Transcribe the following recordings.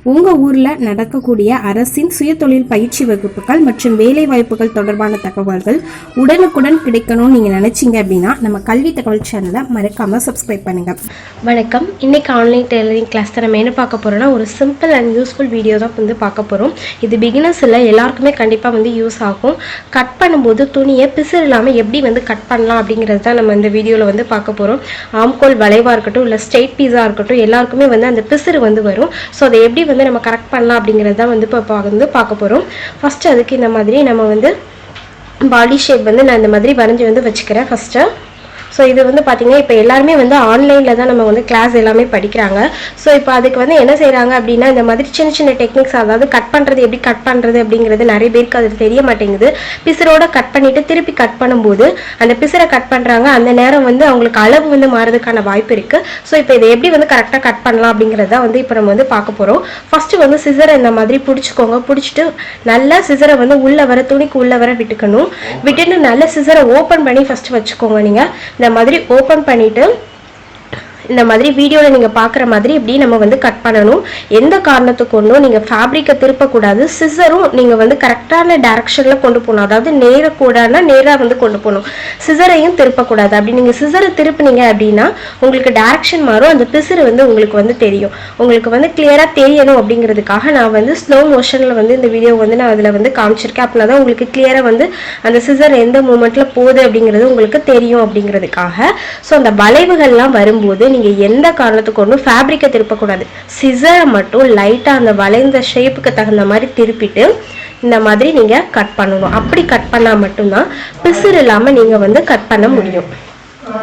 உங்கள் ஊரில் நடக்கக்கூடிய அரசின் சுயதொழில் பயிற்சி வகுப்புகள் மற்றும் வேலை வாய்ப்புகள் தொடர்பான தகவல்கள் உடனுக்குடன் கிடைக்கணும்னு நீங்கள் நினச்சிங்க அப்படின்னா நம்ம கல்வி தகவல் சேனலை மறக்காமல் சப்ஸ்கிரைப் பண்ணுங்கள். வணக்கம். இன்றைக்கி ஆன்லைன் டெய்லரிங் கிளாஸ் தான் நம்ம என்ன பார்க்க போகிறோம்னா ஒரு சிம்பிள் அண்ட் யூஸ்ஃபுல் வீடியோ தான் வந்து பார்க்க போகிறோம். இது பிகினர்ஸ் இல்லை, எல்லாருக்குமே கண்டிப்பாக வந்து யூஸ் ஆகும். கட் பண்ணும்போது துணியை பிசுறு இல்லாமல் எப்படி வந்து கட் பண்ணலாம் அப்படிங்கிறது தான் நம்ம இந்த வீடியோவில் வந்து பார்க்க போகிறோம். ஆம்கோல் வளைவாக இருக்கட்டும் இல்லை ஸ்ட்ரெயிட் பீஸாக இருக்கட்டும், எல்லாருக்குமே வந்து அந்த பிசுறு வந்து வரும். ஸோ அதை எப்படி வந்து நம்ம கரெக்ட் பண்ணலாம் அப்படிங்கிறது தான் வந்து இப்போ பார்க்க போகிறோம். ஃபஸ்ட்டு அதுக்கு இந்த மாதிரி நம்ம வந்து பாடி ஷேப் வந்து நான் இந்த மாதிரி வரைஞ்சி வந்து வச்சுக்கிறேன் ஃபஸ்ட்டு. ஸோ இது வந்து பார்த்திங்கன்னா இப்போ எல்லாருமே வந்து ஆன்லைனில் தான் நம்ம வந்து கிளாஸ் எல்லாமே படிக்கிறாங்க. ஸோ இப்போ அதுக்கு வந்து என்ன செய்கிறாங்க அப்படின்னா இந்த மாதிரி சின்ன சின்ன டெக்னிக்ஸ், அதாவது கட் பண்ணுறது எப்படி கட் பண்ணுறது அப்படிங்கிறது நிறைய பேருக்கு அது தெரிய மாட்டேங்குது. பிசுரோட கட் பண்ணிவிட்டு திருப்பி கட் பண்ணும்போது அந்த பிசுரை கட் பண்ணுறாங்க. அந்த நேரம் வந்து அவங்களுக்கு அளவு வந்து மாறதுக்கான வாய்ப்பு இருக்குது. ஸோ இப்போ இதை எப்படி வந்து கரெக்டாக கட் பண்ணலாம் அப்படிங்கிறத வந்து இப்போ நம்ம வந்து பார்க்க போகிறோம். ஃபஸ்ட்டு வந்து சிசரை இந்த மாதிரி பிடிச்சிக்கோங்க. பிடிச்சிட்டு நல்ல சிசரை வந்து உள்ளே வர துணிக்கு உள்ளே வர விட்டுக்கணும். விட்டுட்டு நல்ல சிசரை ஓப்பன் பண்ணி ஃபஸ்ட்டு வச்சுக்கோங்க. நீங்கள் இந்த மாதிரி ஓப்பன் பண்ணிட்டு இந்த மாதிரி வீடியோவில் நீங்கள் பார்க்குற மாதிரி இப்படி நம்ம வந்து கட் பண்ணணும். எந்த காரணத்துக்கு கொண்டும் நீங்கள் ஃபேப்ரிக்கை திருப்பக்கூடாது. சிசரும் நீங்கள் வந்து கரெக்டான டைரக்ஷனில் கொண்டு போகணும். அதாவது நேராக நேராக வந்து கொண்டு போகணும். சிசரையும் திருப்பக்கூடாது. அப்படி நீங்கள் சிசரை திருப்பினீங்க அப்படின்னா உங்களுக்கு டைரக்ஷன் மாறும். அந்த பிசுறு வந்து உங்களுக்கு வந்து தெரியும். உங்களுக்கு வந்து கிளியராக தெரியணும் அப்படிங்கிறதுக்காக நான் வந்து ஸ்லோ மோஷனில் வந்து இந்த வீடியோ வந்து நான் அதில் வந்து காமிச்சிருக்கேன். அப்படின்னா தான் உங்களுக்கு கிளியராக வந்து அந்த சிசர் எந்த மூமெண்ட்டில் போகுது அப்படிங்கிறது உங்களுக்கு தெரியும் அப்படிங்கிறதுக்காக. ஸோ அந்த வளைவுகள்லாம் வரும்போது நீங்கள் எந்த காரணத்துக்கு கொண்டும் ஃபேப்ரிக்கை திருப்பக்கூடாது. சிசரை மட்டும் லைட்டாக அந்த வளைந்த ஷேப்புக்கு தகுந்த மாதிரி திருப்பிட்டு இந்த மாதிரி நீங்கள் கட் பண்ணணும். அப்படி கட் பண்ணால் மட்டும்தான் பிசுறு இல்லாமல் நீங்கள் வந்து கட் பண்ண முடியும்.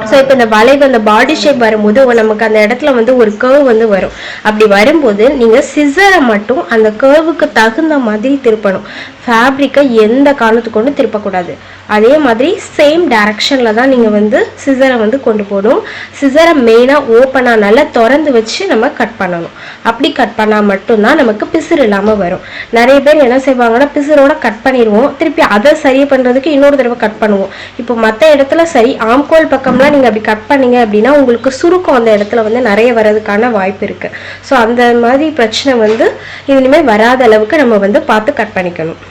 ஸோ இப்போ இந்த வளைவு அந்த பாடி ஷேப் வரும்போது நமக்கு அந்த இடத்துல வந்து ஒரு கர்வ் வந்து வரும். அப்படி வரும்போது நீங்கள் சிசரை மட்டும் அந்த கர்வுக்கு தகுந்த மாதிரி திருப்பணும். ஃபேப்ரிக்கை எந்த காரணத்துக்கு கொண்டு திருப்பக்கூடாது. அதே மாதிரி சேம் டைரக்ஷனில் தான் நீங்கள் வந்து சிசரை வந்து கொண்டு போகணும். சிசரை மெயினாக ஓப்பனாக நல்லா திறந்து வச்சு நம்ம கட் பண்ணணும். அப்படி கட் பண்ணால் மட்டும்தான் நமக்கு பிசுறு இல்லாமல் வரும். நிறைய பேர் என்ன செய்வாங்கன்னா பிசுரோட கட் பண்ணிடுவோம், திருப்பி அதை சரி பண்ணுறதுக்கு இன்னொரு தடவை கட் பண்ணுவோம். இப்போ மற்ற இடத்துல சரி, ஆம்கோல் பக்கம்லாம் நீங்கள் அப்படி கட் பண்ணீங்க அப்படின்னா உங்களுக்கு சுருக்கம் அந்த இடத்துல வந்து நிறைய வர்றதுக்கான வாய்ப்பு இருக்குது. ஸோ அந்த மாதிரி பிரச்சனை வந்து இனிமேல் வராத அளவுக்கு நம்ம வந்து பார்த்து கட் பண்ணிக்கணும்.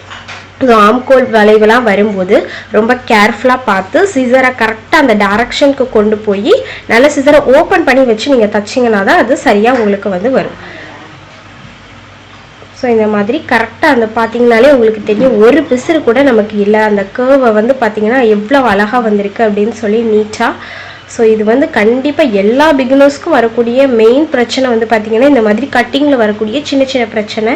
ஸோ ஆம்கோல் வளைவெல்லாம் வரும்போது ரொம்ப கேர்ஃபுல்லாக பார்த்து சிசரை கரெக்டாக அந்த டைரக்ஷனுக்கு கொண்டு போய் நல்ல சிசரை ஓப்பன் பண்ணி வச்சு நீங்கள் தைச்சிங்கன்னா தான் அது சரியாக உங்களுக்கு வந்து வரும். ஸோ இந்த மாதிரி கரெக்டாக அந்த பார்த்தீங்கனாலே உங்களுக்கு தெரியும், ஒரு பிசுறு கூட நமக்கு இல்லை. அந்த கர்வை வந்து பார்த்தீங்கன்னா எவ்வளோ அழகாக வந்திருக்கு அப்படின்னு சொல்லி நீட்டாக. ஸோ இது வந்து கண்டிப்பாக எல்லா பிகினர்ஸ்க்கும் வரக்கூடிய மெயின் பிரச்சனை வந்து பார்த்திங்கன்னா இந்த மாதிரி கட்டிங்கில் வரக்கூடிய சின்ன சின்ன பிரச்சனை.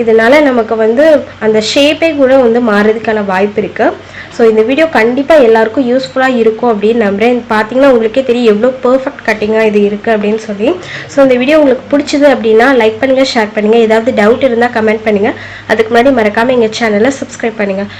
இதனால் நமக்கு வந்து அந்த ஷேப்பே கூட வந்து மாறுறதுக்கான வாய்ப்பு இருக்குது. ஸோ இந்த வீடியோ கண்டிப்பாக எல்லாருக்கும் யூஸ்ஃபுல்லாக இருக்கும் அப்படின்னு நம்புகிறேன். பார்த்தீங்கன்னா உங்களுக்கே தெரியும் எவ்வளோ பர்ஃபெக்ட் கட்டிங்காக இது இருக்குது அப்படின்னு சொல்லி. ஸோ இந்த வீடியோ உங்களுக்கு பிடிச்சிது அப்படின்னா லைக் பண்ணுங்கள், ஷேர் பண்ணுங்கள். ஏதாவது டவுட் இருந்தால் கமெண்ட் பண்ணுங்கள். அதுக்கு முன்னாடி மறக்காமல் எங்கள் சேனலை சப்ஸ்கிரைப் பண்ணுங்கள்.